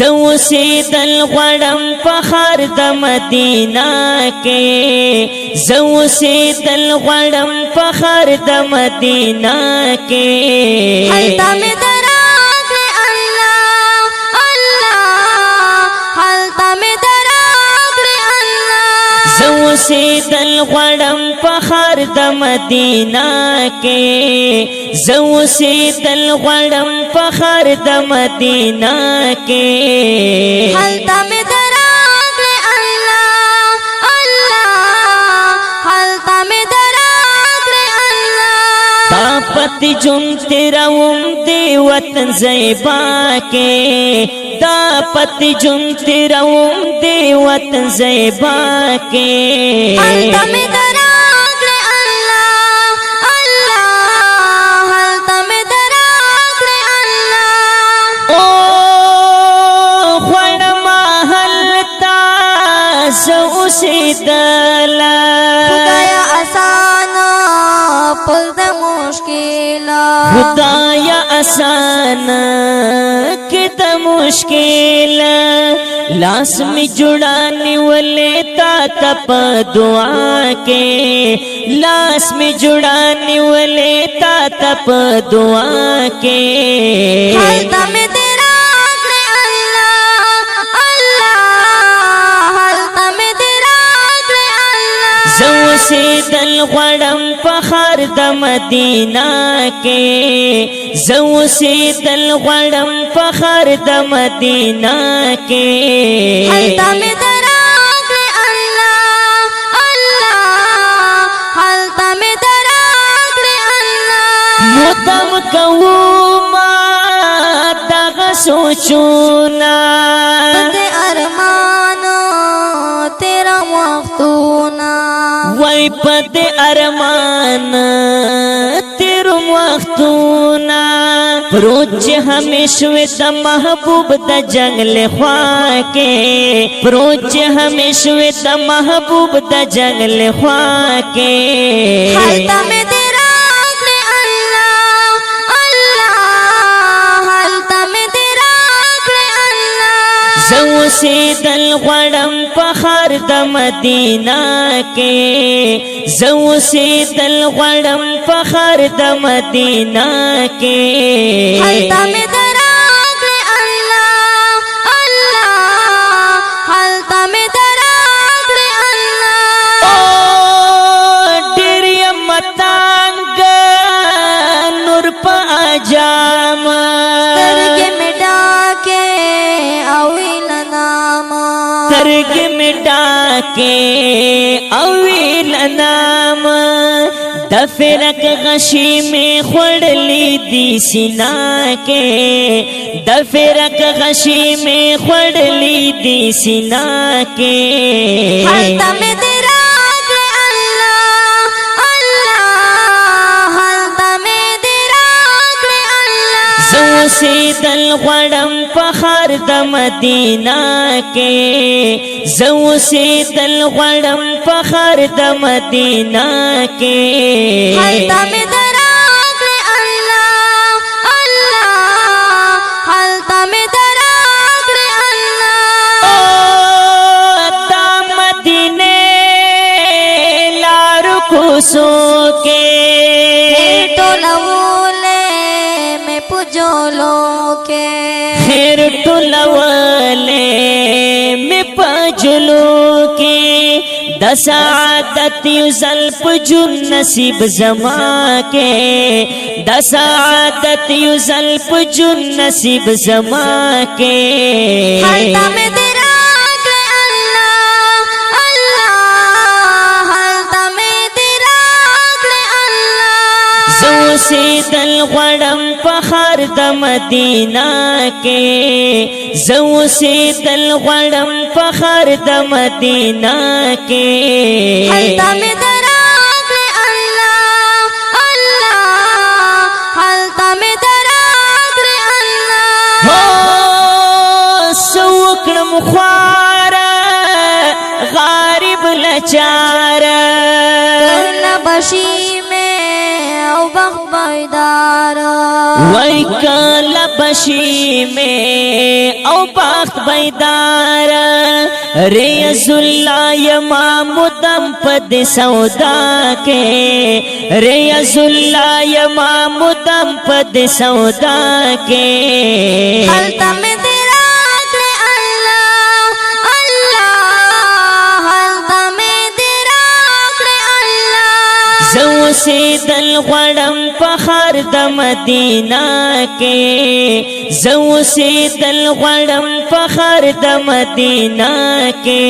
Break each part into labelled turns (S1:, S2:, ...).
S1: زو سیدل غړم فخر د مدینہ کې زو سیدل غړم فخر د مدینہ کې
S2: حلتا میں دراغلے اللہ اللہ حلتا میں دراغلے اللہ
S1: زو سیدل غړم فخر د مدینہ کې زو سیدل غړم فخر د مدینہ کې
S2: حلتا میں دراغلے اللہ اللہ حلتا میں دراغلے اللہ
S1: طاقت جن تیراوم دی وطن زیبا کے طاقت جن تیراوم دی وطن زیبا کے
S2: حلتا میں دراغلے اللہ اللہ حلتا میں دراغلے اللہ
S1: او خوڑما حلتا زو سیدلا
S2: خدایا آسانا پل د مشکلا
S1: خدایا آسان کت مشکل لاس میں جڑانے والے تا تپ دعا کے لاس میں جڑانے والے تا تپ دعا کے
S2: حلتا میں دراغلے اللہ اللہ حلتا میں دراغلے اللہ
S1: زو سیدل غړم فخر د مدینہ کے زو سیدل غړم فخر د مدینہ کے
S2: حلتا میں دراغلے اللہ اللہ حلتا میں دراغلے اللہ
S1: مدم کوما دغه سوچونا
S2: پد ارمان تیرا وختونا
S1: وای پد ارمان تیر وختونا پروچ ہمیشوی د محبوب د جنگل خوا کے پروچ ہمیشوی د محبوب د جنگل خوا کے
S2: حلتا میں دراغلے اللہ اللہ حلتا میں دراغلے اللہ
S1: زو سیدل غړم فخر د مدینہ کے زو سیدل غړم فخر د مدینہ کے
S2: حلتا میں دراغلے اللہ اللہ حلتا میں دراغلے اللہ
S1: او ډېر متانګ نور په اجام
S2: سترګې مې ډاکې اویل نام
S1: سترګې مې ډاکې اویل نام د فرق غشی میں خوڑلی دی سینا کے د فرق غشی میں خوڑلی دی سینا کے
S2: حلتا میں دراغلے اللہ اللہ حلتا میں دراغلے اللہ
S1: زو سیدل غړم فخر د مدینہ کے زو سیدل غړم فخر د مدینہ کے
S2: حلتا میں دراغلے اللہ اللہ حلتا میں دراغلے اللہ
S1: او تا مدینے لار کوسو کے
S2: ټولولے میں پجولو کے
S1: خیر ټولولے میں پجلو کے د سعادت یزلف جن نصیب زما کے د سعادت یزلف جن نصیب زما کے
S2: حلتا میں دراغلے اللہ اللہ حلتا میں دراغلے اللہ
S1: زو سیدل غړم فخر د مدینہ کے زو سیدل غړم فخر د مدینہ کے
S2: حلتا میں دراغلے اللہ اللہ حلتا میں دراغلے اللہ
S1: ہو سوکړم خوار غارب لچار
S2: کرنا بشی میں او بخت بیدار
S1: وای کلا بشی میں او بخت بیدار ریاض اللہ یما مدم پد سودا کے ریاض اللہ یما مدم پد سودا کے
S2: حلتا میں تیرا اکڑ اللہ اللہ حلتا میں تیرا اکڑ اللہ
S1: زو سے دل غڑم پخار د مدینہ کے زو سے دل غڑم پخار د مدینہ کے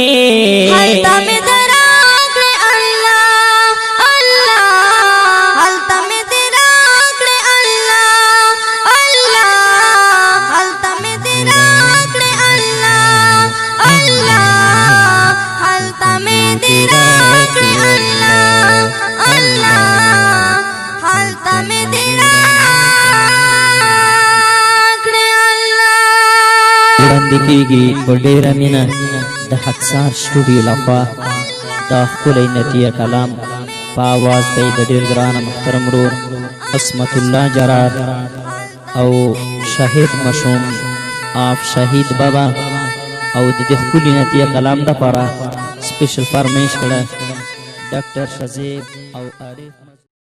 S2: حلتا میں تیرا اکڑ اللہ اللہ حلتا میں تیرا اکڑ اللہ اللہ حلتا میں تیرا اکڑ اللہ اللہ حلتا میں تیرا اکڑ اللہ اللہ حلتا میں تیرا اکڑ اللہ
S3: وړاندې کېږي په ډېره مینه د حدسار سټوډیو لخوا د ښکلی نتیه کلام په آواز دی د ډېر ګرانه محترم ورور عصمت الله جرار او شاھد ماشوم آف شاھد بابا او د دې ښکلي نتیه کلام دپاره سپیشل فرمایش کړی ډاکټر شزیب او عارف